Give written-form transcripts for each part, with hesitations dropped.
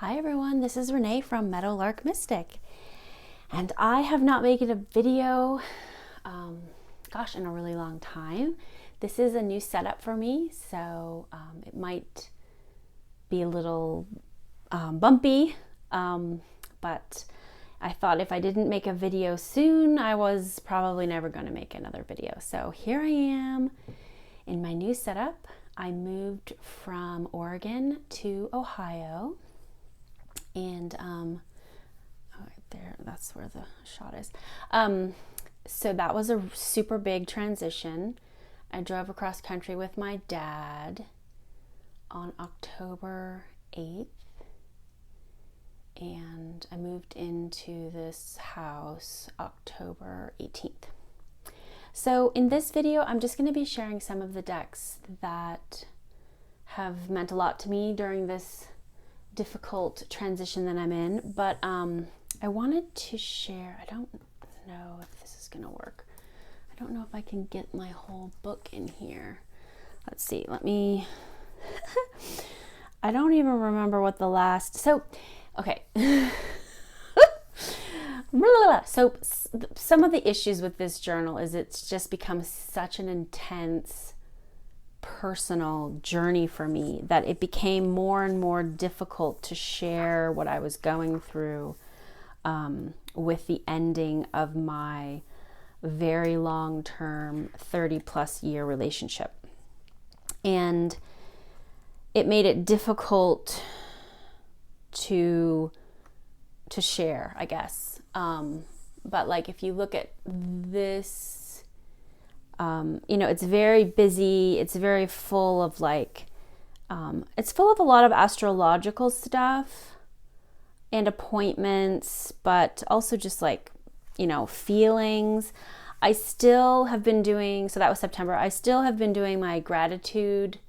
Hi everyone, this is Renee from Meadowlark Mystic, and I have not made a video, in a really long time. This is a new setup for me, so it might be a little bumpy, but I thought if I didn't make a video soon, I was probably never going to make another video. So here I am in my new setup. I moved from Oregon to Ohio. And right there, that's where the shot is. So that was a super big transition. I drove across country with my dad on October 8th, and I moved into this house October 18th. So in this video, I'm just going to be sharing some of the decks that have meant a lot to me during this difficult transition that I'm in, but I wanted to share, I don't know if this is gonna work. I don't know if I can get my whole book in here. Let's see, let me I don't even remember what the last, so okay. So some of the issues with this journal is it's just become such an intense personal journey for me that it became more and more difficult to share what I was going through with the ending of my very long-term 30+ year relationship. And it made it difficult to share, I guess. But like if you look at this, it's very busy. It's very full of it's full of a lot of astrological stuff and appointments, but also just feelings. I still have been doing, so that was September. I still have been doing my gratitude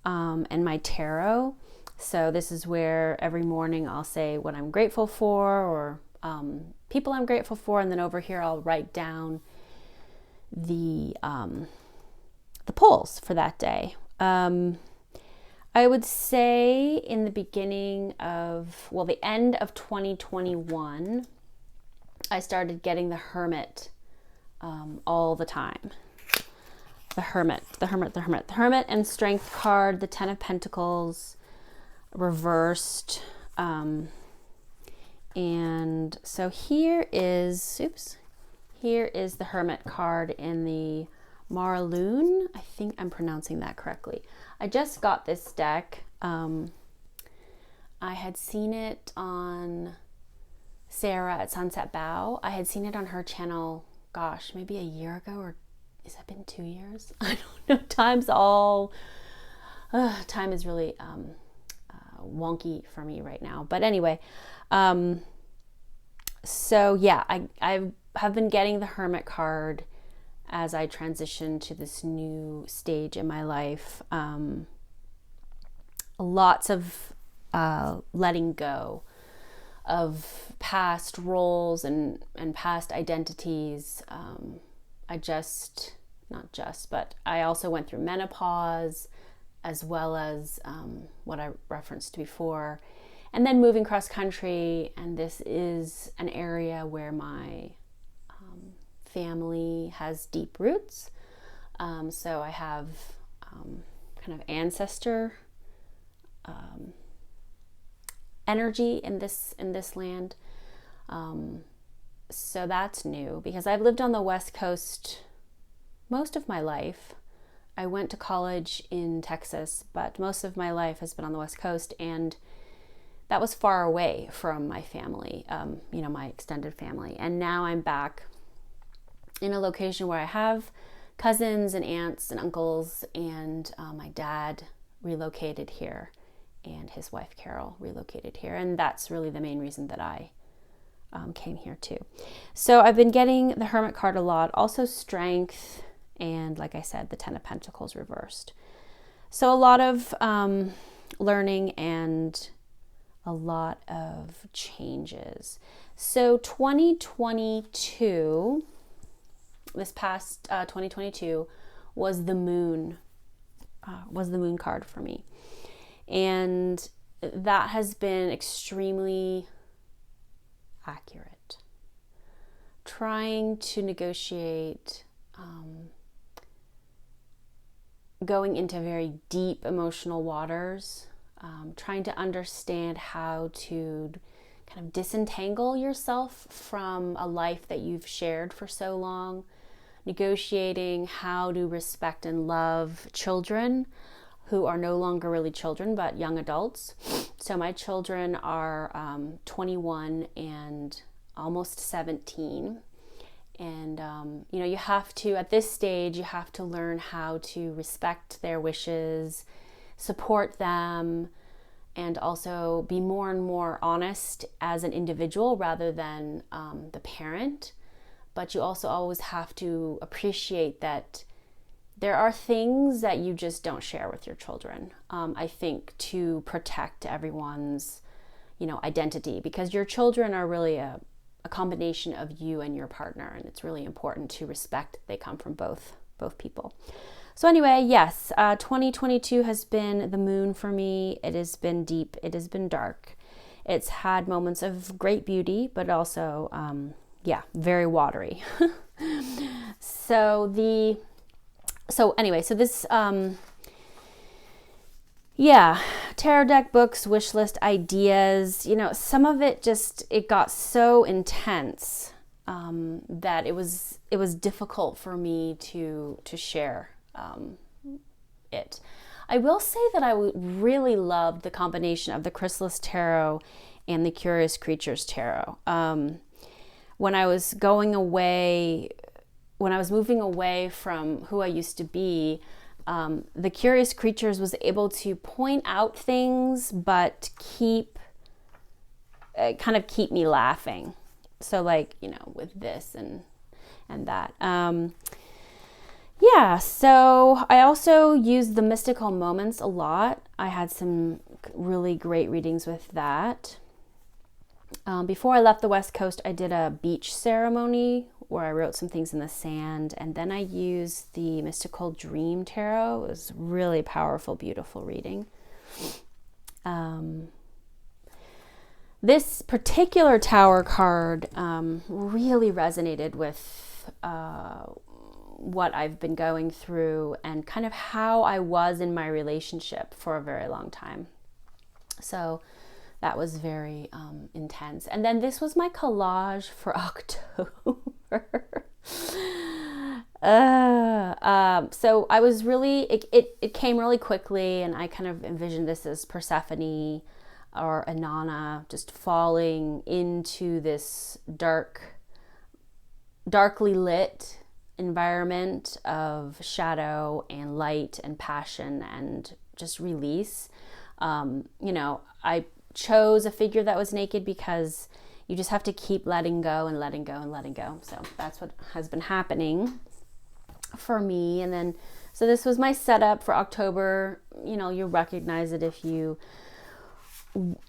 and my tarot. So this is where every morning I'll say what I'm grateful for or people I'm grateful for. And then over here I'll write down the polls for that day. I would say in the the end of 2021, I started getting the Hermit all the time. The Hermit and Strength card, the 10 of Pentacles reversed. And so here is the Hermit card in the Mare Lunne. I think I'm pronouncing that correctly. I just got this deck. I had seen it on Sarah at Sunset Bow. I had seen it on her channel, maybe a year ago, or has that been 2 years? I don't know. Time is really wonky for me right now. But anyway, so yeah, I have been getting the Hermit card as I transition to this new stage in my life. Lots of letting go of past roles and past identities. But I also went through menopause as well as what I referenced before. And then moving cross country, and this is an area where my family has deep roots. So I have kind of ancestor energy in this land. So that's new because I've lived on the West Coast most of my life. I went to college in Texas, but most of my life has been on the West Coast, and that was far away from my family, my extended family. And now I'm back in a location where I have cousins and aunts and uncles, and my dad relocated here and his wife Carol relocated here. And that's really the main reason that I came here too. So I've been getting the Hermit card a lot, also Strength, and like I said, the 10 of Pentacles reversed. So a lot of learning and a lot of changes. So 2022, this past 2022 was the moon card for me. And that has been extremely accurate. Trying to negotiate, going into very deep emotional waters, trying to understand how to kind of disentangle yourself from a life that you've shared for so long, negotiating how to respect and love children who are no longer really children, but young adults. So my children are 21 and almost 17. And, you have to, at this stage, you have to learn how to respect their wishes, support them, and also be more and more honest as an individual rather than the parent. But you also always have to appreciate that there are things that you just don't share with your children, I think, to protect everyone's, identity, because your children are really a combination of you and your partner, and it's really important to respect they come from both people. So anyway, yes, 2022 has been the moon for me. It has been deep. It has been dark. It's had moments of great beauty, but also, very watery. So this, tarot deck, books, wish list, ideas, some of it it got so intense that it was difficult for me to share it. I will say that I really loved the combination of the Chrysalis Tarot and the Curious Creatures Tarot. When I was moving away from who I used to be, the Curious Creatures was able to point out things, but keep me laughing. So with this and that. So I also used the mystical moments a lot. I had some really great readings with that. Before I left the West Coast, I did a beach ceremony where I wrote some things in the sand, and then I used the Mystical Dream Tarot. It was really powerful, beautiful reading. This particular tower card really resonated with what I've been going through and kind of how I was in my relationship for a very long time. So that was very intense. And then this was my collage for October. So I was really, it came really quickly, and I kind of envisioned this as Persephone or Inanna just falling into this darkly lit environment of shadow and light and passion and just release. I chose a figure that was naked because you just have to keep letting go and letting go and letting go. So that's what has been happening for me. And then, so this was my setup for October. You'll recognize it if you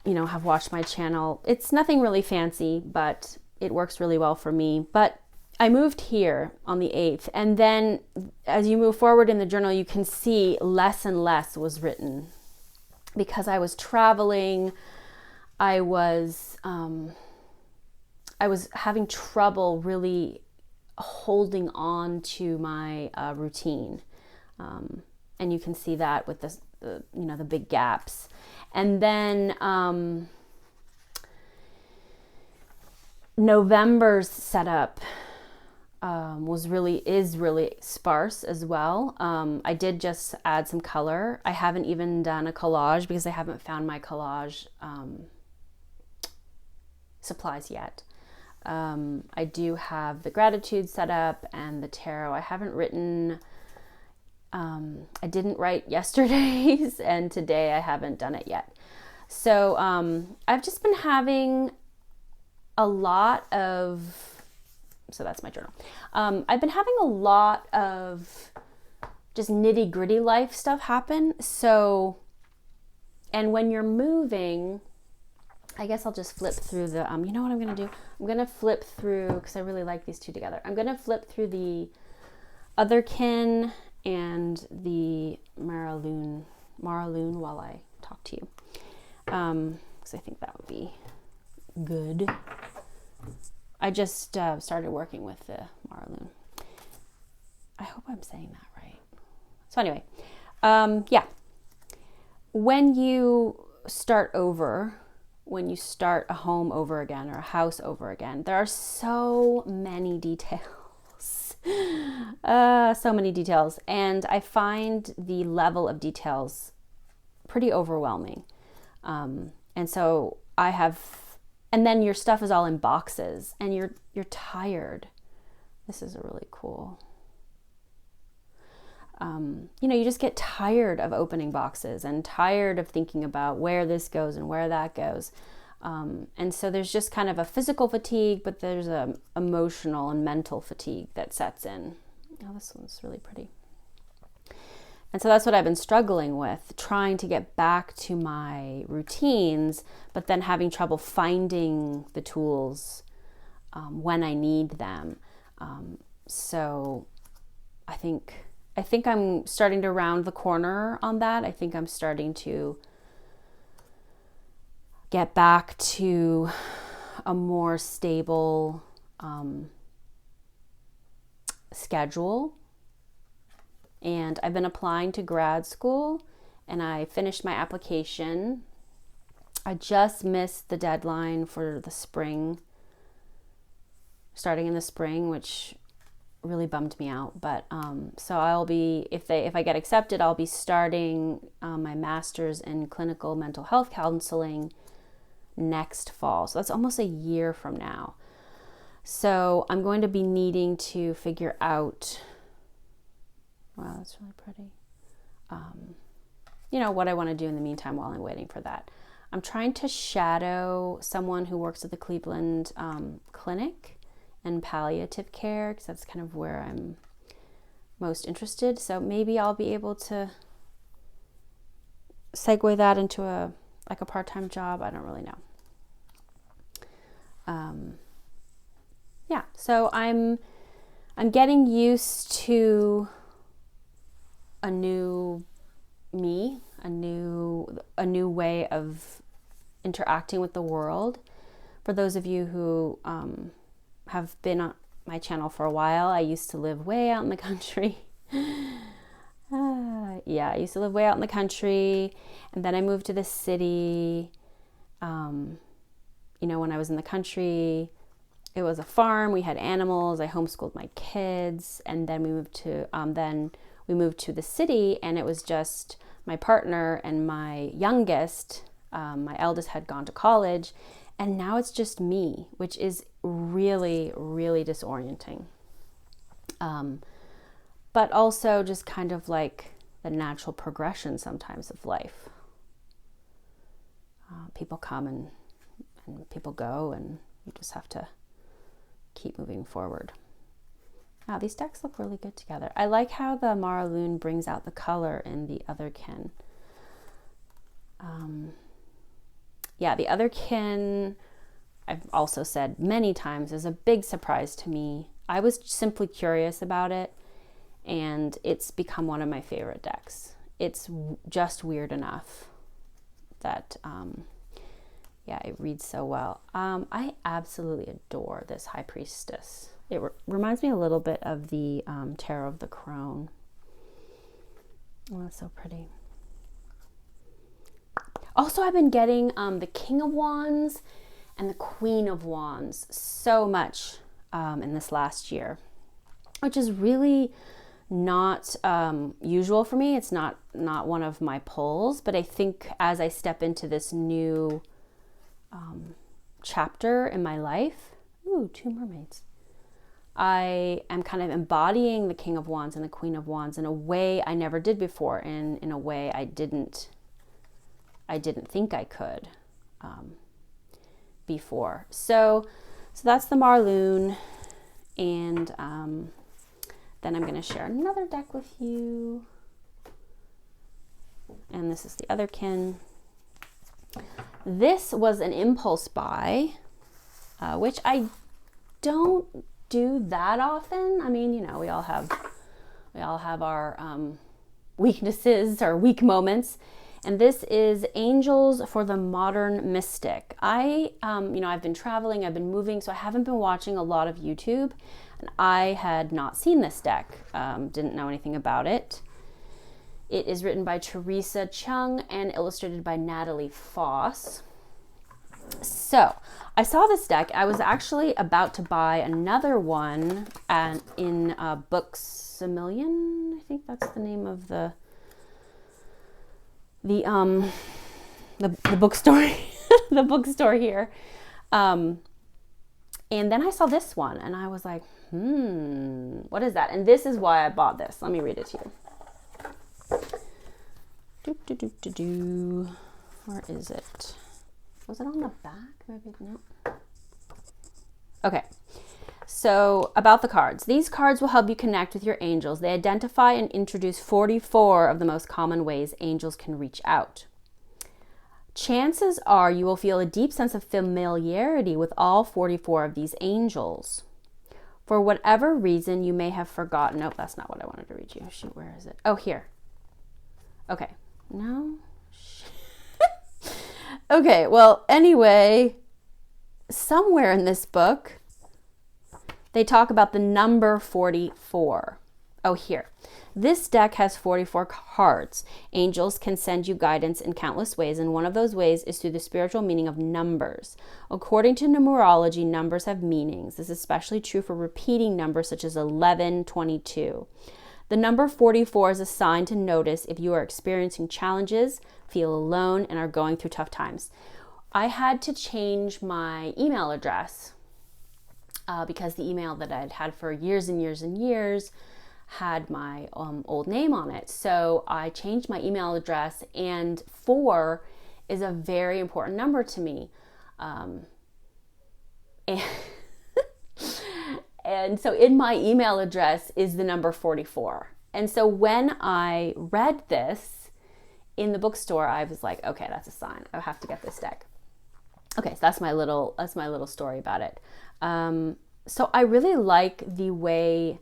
have watched my channel. It's nothing really fancy, but it works really well for me. But I moved here on the 8th. And then as you move forward in the journal, you can see less and less was written because I was traveling. I was having trouble really holding on to my routine. And you can see that with the big gaps. And then November's setup is really sparse as well. I did just add some color. I haven't even done a collage because I haven't found my collage supplies yet. I do have the gratitude set up and the tarot. I haven't written, I didn't write yesterday's, and today I haven't done it yet. So I've just been having a lot of, so that's my journal. I've been having a lot of just nitty gritty life stuff happen. So, and when you're moving, I guess I'll just flip through the, you know what I'm going to do? I'm going to flip through, because I really like these two together. I'm going to flip through the OtherKin and the Mare Lunne while I talk to you. because I think that would be good. I just started working with the Mare Lunne. I hope I'm saying that right. So anyway, yeah. When you start over, when you start a home over again or a house over again, there are so many details. So many details. And I find the level of details pretty overwhelming. And so and then your stuff is all in boxes and you're tired. This is a really cool, you just get tired of opening boxes and tired of thinking about where this goes and where that goes. And so there's just kind of a physical fatigue, but there's a emotional and mental fatigue that sets in. Oh, this one's really pretty. And so that's what I've been struggling with, trying to get back to my routines, but then having trouble finding the tools when I need them. So I think I'm starting to round the corner on that. I think I'm starting to get back to a more stable schedule. And I've been applying to grad school, and I finished my application. I just missed the deadline for the spring, starting in the spring, which really bummed me out. But so I'll be, if I get accepted, I'll be starting my master's in clinical mental health counseling next fall. So that's almost a year from now. So I'm going to be needing to figure out, wow, that's really pretty, what I want to do in the meantime while I'm waiting for that. I'm trying to shadow someone who works at the Cleveland clinic and palliative care, because that's kind of where I'm most interested. So maybe I'll be able to segue that into a part-time job. I don't really know. Yeah, so I'm getting used to a new me, a new way of interacting with the world. For those of you who have been on my channel for a while, I used to live way out in the country. I used to live way out in the country, and then I moved to the city. When I was in the country, it was a farm. We had animals. I homeschooled my kids, and then we moved to the city, and it was just my partner and my youngest. My eldest had gone to college, and now it's just me, which is really, really disorienting. But also just kind of like the natural progression sometimes of life. People come and people go, and you just have to keep moving forward. Wow, these decks look really good together. I like how the Mare Lunne brings out the color in the OtherKin. The OtherKin, I've also said many times, is a big surprise to me. I was simply curious about it, and it's become one of my favorite decks. It's just weird enough that, it reads so well. I absolutely adore this High Priestess. It reminds me a little bit of the Tarot of the Crone. Oh, that's so pretty. Also, I've been getting the King of Wands and the Queen of Wands so much in this last year, which is really not usual for me. It's not one of my pulls, but I think as I step into this new chapter in my life, ooh, 2 mermaids, I am kind of embodying the King of Wands and the Queen of Wands in a way I never did before, and in a way I didn't think I could before. So that's the Mare Lunne, and then I'm going to share another deck with you, and this is the OtherKin. This was an impulse buy, which I don't do that often. I mean, we all have our weaknesses or weak moments, And this is Angels for the Modern Mystic. I've been traveling, I've been moving, so I haven't been watching a lot of YouTube. And I had not seen this deck, didn't know anything about it. It is written by Teresa Chung and illustrated by Natalie Foss. So I saw this deck. I was actually about to buy another one in Books A Million. I think that's the name of the bookstore, the bookstore here. And then I saw this one and I was like, what is that? And this is why I bought this. Let me read it to you. Where is it? Was it on the back? Maybe no. Okay. So about the cards. These cards will help you connect with your angels. They identify and introduce 44 of the most common ways angels can reach out. Chances are you will feel a deep sense of familiarity with all 44 of these angels. For whatever reason, you may have forgotten. Nope, that's not what I wanted to read you. Shoot, where is it? Oh, here. Okay. No. Okay, well, anyway, somewhere in this book, they talk about the number 44. Oh, here. This deck has 44 cards. Angels can send you guidance in countless ways, and one of those ways is through the spiritual meaning of numbers. According to numerology, numbers have meanings. This is especially true for repeating numbers such as 11, 22. The number 44 is a sign to notice if you are experiencing challenges, feel alone, and are going through tough times. I had to change my email address because the email that I'd had for years and years and years had my old name on it. So I changed my email address, and 4 is a very important number to me. And so in my email address is the number 44. And so when I read this in the bookstore, I was like, okay, that's a sign. I have to get this deck. Okay, so that's my little story about it. So I really like the way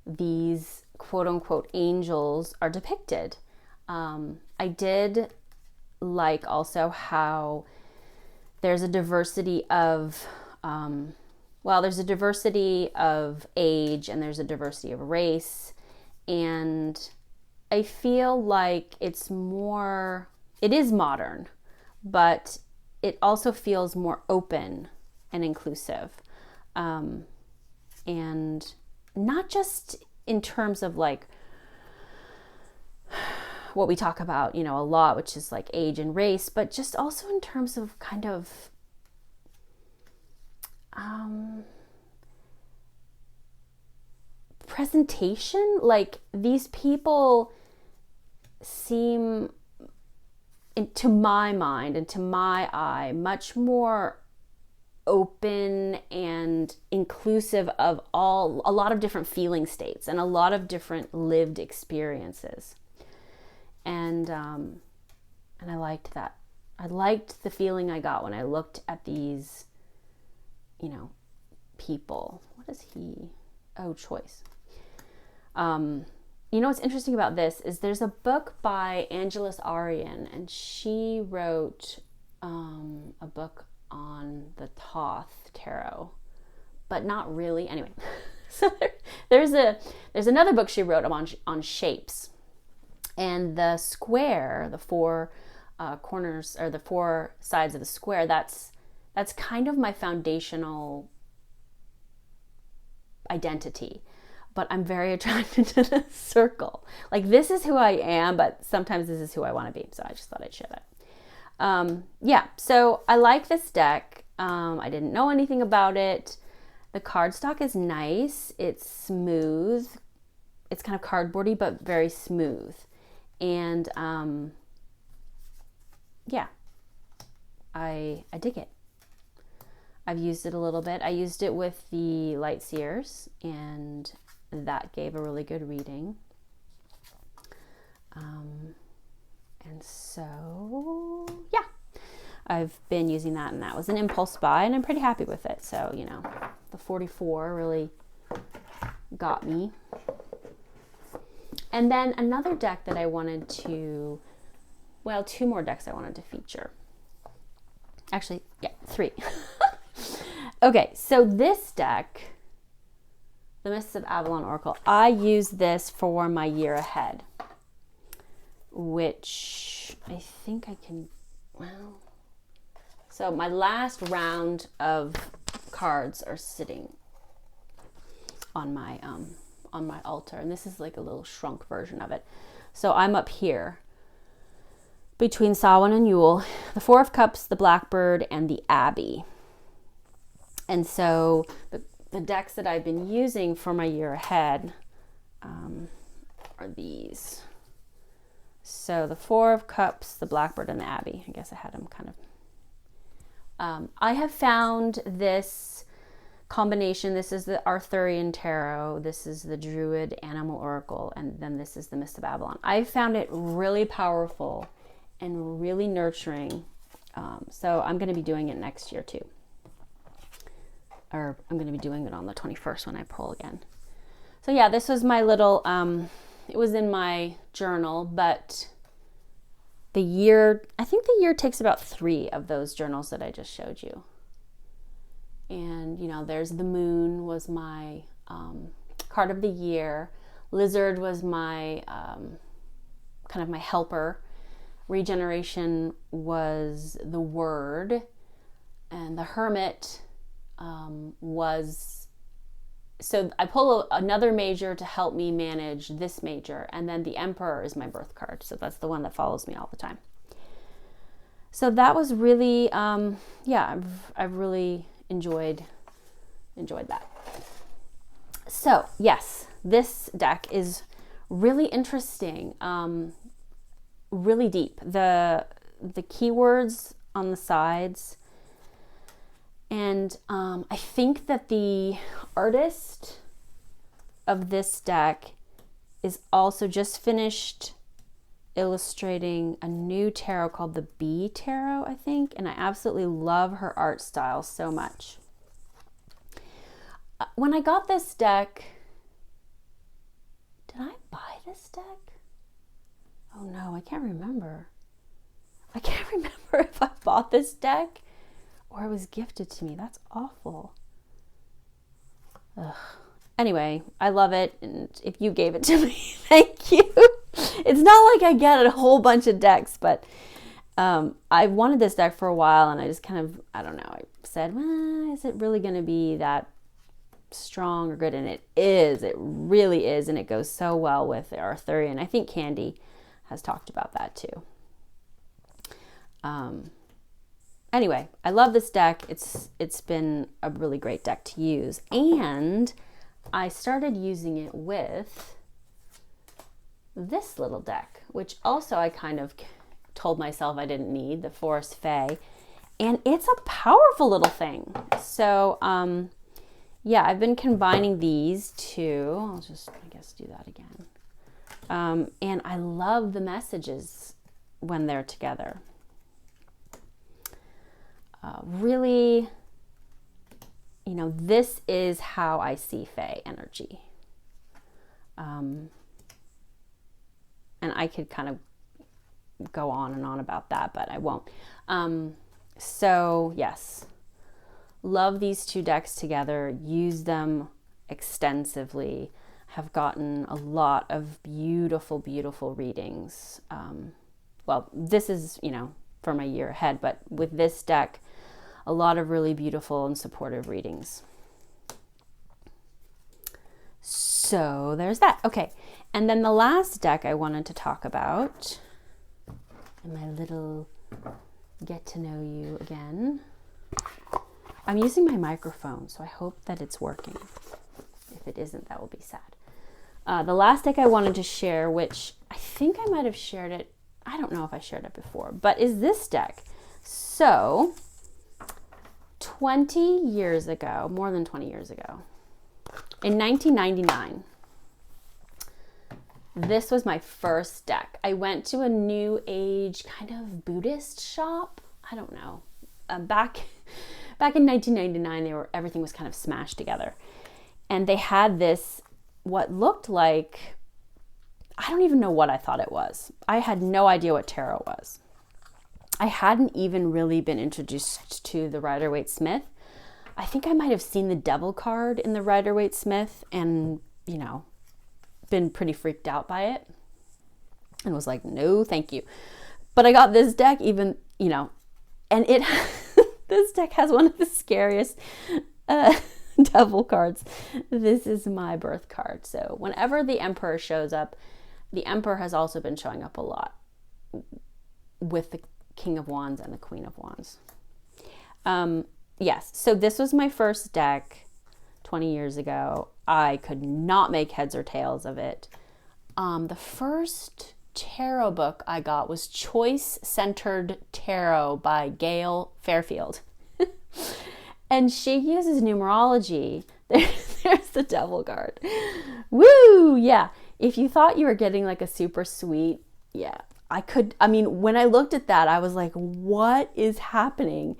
these quote unquote angels are depicted. I did like also how there's a diversity of there's a diversity of age and there's a diversity of race, and I feel like it is modern, but it also feels more open and inclusive. And not just in terms of like what we talk about, a lot, which is like age and race, but just also in terms of kind of presentation. Like these people seem, to my mind and to my eye, much more open and inclusive of a lot of different feeling states and a lot of different lived experiences. And I liked that. I liked the feeling I got when I looked at these, people. What is he? Oh, choice. What's interesting about this is there's a book by Angeles Arian, and she wrote a book on the Thoth Tarot, but not really. Anyway, so there's another book she wrote on shapes, and the square, the 4 corners or the 4 sides of the square. That's kind of my foundational identity. But I'm very attracted to the circle. Like, this is who I am, but sometimes this is who I want to be. So I just thought I'd share that. So I like this deck. I didn't know anything about it. The cardstock is nice. It's smooth. It's kind of cardboardy, but very smooth. And I dig it. I've used it a little bit. I used it with the Light Seers, and that gave a really good reading. And so, I've been using that, and that was an impulse buy, and I'm pretty happy with it. So, the 44 really got me. And then another deck that I wanted to well, 2 more decks I wanted to feature. Actually, yeah, 3. Okay, so this deck, the Mists of Avalon Oracle, I use this for my year ahead, which I think I can, well, so my last round of cards are sitting on my altar, and this is like a little shrunk version of it. So I'm up here between Samhain and Yule, the 4 of Cups, the Blackbird, and the Abbey. And so the decks that I've been using for my year ahead are these. So the 4 of Cups, the Blackbird, and the Abbey. I guess I had them kind of. I have found this combination. This is the Arthurian Tarot. This is the Druid Animal Oracle. And then this is the Mist of Avalon. I found it really powerful and really nurturing. So I'm going to be doing it next year too. Or I'm going to be doing it on the 21st when I pull again. So yeah, this was my little, it was in my journal, but the year, I think the year takes about 3 of those journals that I just showed you. And, you know, there's the moon was my card of the year. Lizard was my, kind of my helper. Regeneration was the word. And the hermit was, so I pull another major to help me manage this major, and then the Emperor is my birth card, so that's the one that follows me all the time. So that was really, yeah, I've really enjoyed that. So yes, this deck is really interesting, really deep. The keywords on the sides. And I think that the artist of this deck is also just finished illustrating a new tarot called the Bee Tarot, I think. And I absolutely love her art style so much. When I got this deck, did I buy this deck? Oh no, I can't remember. I can't remember if I bought this deck or it was gifted to me. That's awful. Ugh. Anyway, I love it. And if you gave it to me, thank you. It's not like I get a whole bunch of decks, but I wanted this deck for a while, and I just kind of, I don't know, I said, well, is it really going to be that strong or good? And it is. It really is. And it goes so well with the Arthurian. I think Candy has talked about that too. Anyway, I love this deck. It's been a really great deck to use. And I started using it with this little deck, which also I kind of told myself I didn't need, the Forest Fae. And it's a powerful little thing. So, yeah, I've been combining these two. I'll just, I guess, do that again. And I love the messages when they're together. Really, you know, this is how I see Fae energy. And I could kind of go on and on about that, but I won't. So yes, love these two decks together, use them extensively, have gotten a lot of beautiful, beautiful readings. Well, this is, you know, for my year ahead, but with this deck, a lot of really beautiful and supportive readings. So there's that. Okay. And then the last deck I wanted to talk about, and my little get to know you again. I'm using my microphone, so I hope that it's working. If it isn't, that will be sad. The last deck I wanted to share, which I think I might have shared it, I don't know if I shared it before, but is this deck. So 20 years ago, more than 20 years ago, in 1999, this was my first deck. I went to a new age kind of Buddhist shop. I don't know. Back in 1999, everything was kind of smashed together. And they had this, what looked like I don't even know what I thought it was. I had no idea what tarot was. I hadn't even really been introduced to the Rider-Waite-Smith. I think I might have seen the Devil card in the Rider-Waite-Smith and, you know, been pretty freaked out by it and was like, no, thank you. But I got this deck even, you know, and it, this deck has one of the scariest Devil cards. This is my birth card. So whenever the Emperor shows up, the Emperor has also been showing up a lot with the King of Wands and the Queen of Wands. Yes, so this was my first deck 20 years ago. I could not make heads or tails of it. The first tarot book I got was Choice Centered Tarot by Gail Fairfield. And she uses numerology. There's the Devil card. Woo! Yeah. If you thought you were getting like a super sweet, yeah. I mean, when I looked at that, I was like, what is happening?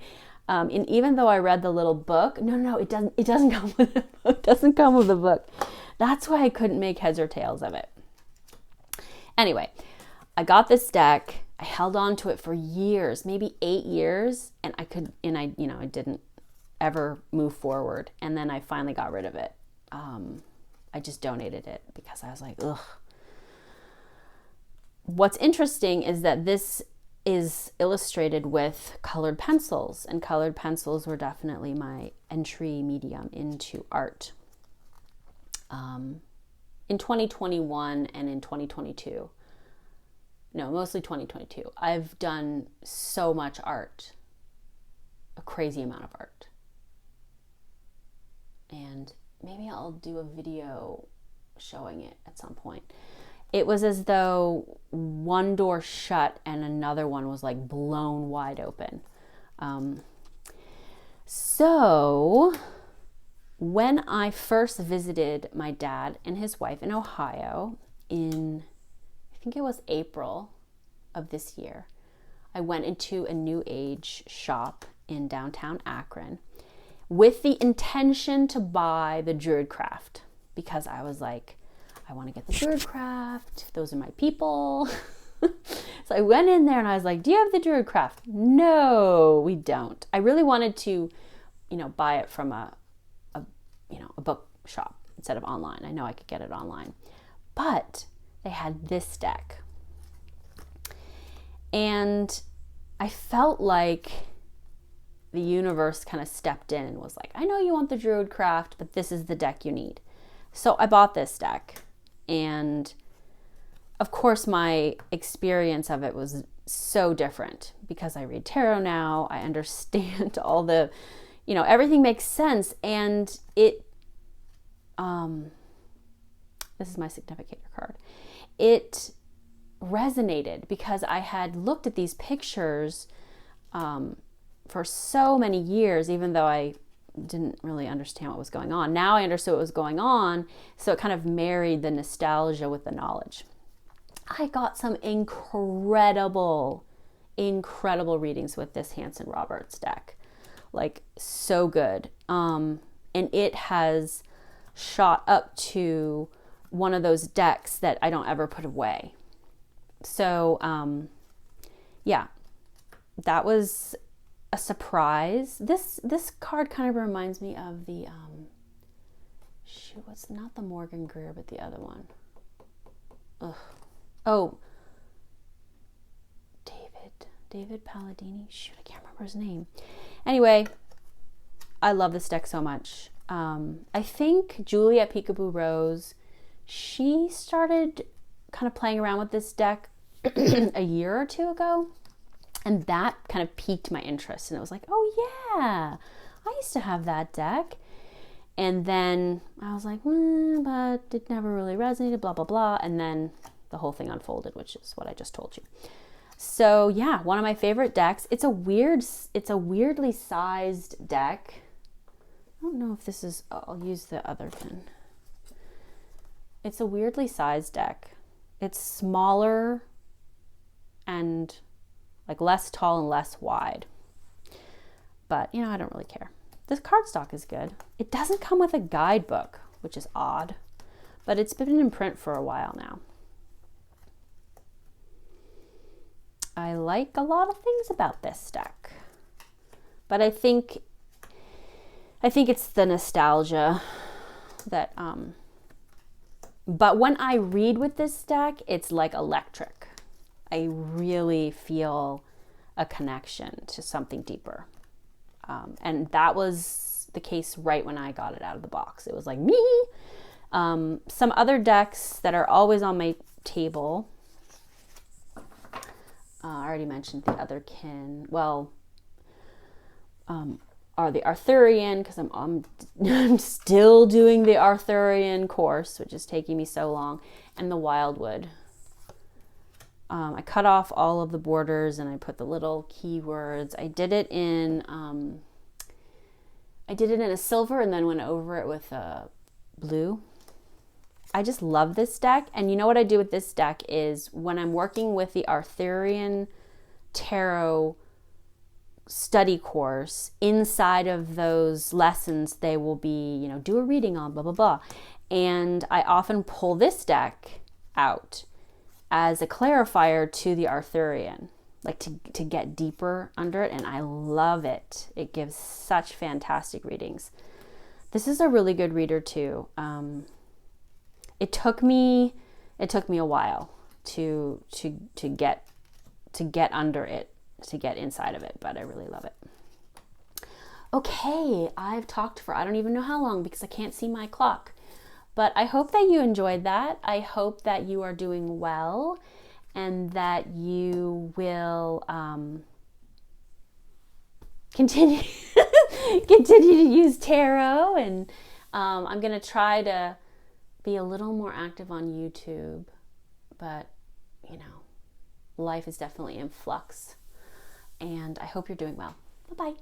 And even though I read the little book, no, it doesn't come with a book. It doesn't come with a book. That's why I couldn't make heads or tails of it. Anyway, I got this deck. I held on to it for years, maybe 8 years, and I didn't ever move forward. And then I finally got rid of it. I just donated it because I was like, ugh. What's interesting is that this is illustrated with colored pencils, and colored pencils were definitely my entry medium into art. In 2021 and in 2022, no, mostly 2022, I've done so much art, a crazy amount of art. And maybe I'll do a video showing it at some point. It was as though one door shut and another one was like blown wide open. So when I first visited my dad and his wife in Ohio in, I think it was April of this year, I went into a New Age shop in downtown Akron with the intention to buy the Druidcraft because I was like, I want to get the Druidcraft. Those are my people. So I went in there and I was like, do you have the Druidcraft? No, we don't. I really wanted to, buy it from a book shop instead of online. I know I could get it online. But they had this deck. And I felt like the universe kind of stepped in and was like, I know you want the Druidcraft, but this is the deck you need. So I bought this deck. And of course, my experience of it was so different because I read tarot now. I understand all the, everything makes sense. And it, this is my significator card. It resonated because I had looked at these pictures for so many years, even though I didn't really understand what was going on. Now I understood what was going on, so it kind of married the nostalgia with the knowledge. I got some incredible readings with this Hanson Roberts deck. Like, so good. And it has shot up to one of those decks that I don't ever put away. So, yeah, that was a surprise. This card kind of reminds me of the what's not the Morgan Greer, but the other one. David Palladini. Shoot, I can't remember his name. Anyway, I love this deck so much. I think Julie at Peekaboo Rose, she started kind of playing around with this deck a year or two ago. And that kind of piqued my interest. And it was like, oh yeah, I used to have that deck. And then I was like, but it never really resonated, blah, blah, blah. And then the whole thing unfolded, which is what I just told you. So yeah, one of my favorite decks. It's a weirdly sized deck. I don't know if this is, I'll use the OtherKin. It's a weirdly sized deck. It's smaller and like less tall and less wide. But, I don't really care. This cardstock is good. It doesn't come with a guidebook, which is odd, but it's been in print for a while now. I like a lot of things about this deck, but I think it's the nostalgia that, but when I read with this deck, it's like electric. I really feel a connection to something deeper. And that was the case right when I got it out of the box. It was like me. Some other decks that are always on my table. I already mentioned the OtherKin. Well, are the Arthurian, because I'm still doing the Arthurian course, which is taking me so long, and the Wildwood. I cut off all of the borders and I put the little keywords. I did it in a silver and then went over it with a blue. I just love this deck. And you know what I do with this deck is when I'm working with the Arthurian Tarot study course, inside of those lessons, they will be, you know, do a reading on blah, blah, blah. And I often pull this deck out as a clarifier to the Arthurian, like to get deeper under it. And I love it. It gives such fantastic readings. This is a really good reader too. It took me a while to get under it, to get inside of it, but I really love it. Okay, I've talked for I don't even know how long because I can't see my clock. But I hope that you enjoyed that. I hope that you are doing well and that you will continue to use tarot. And I'm going to try to be a little more active on YouTube. But, you know, life is definitely in flux. And I hope you're doing well. Bye-bye.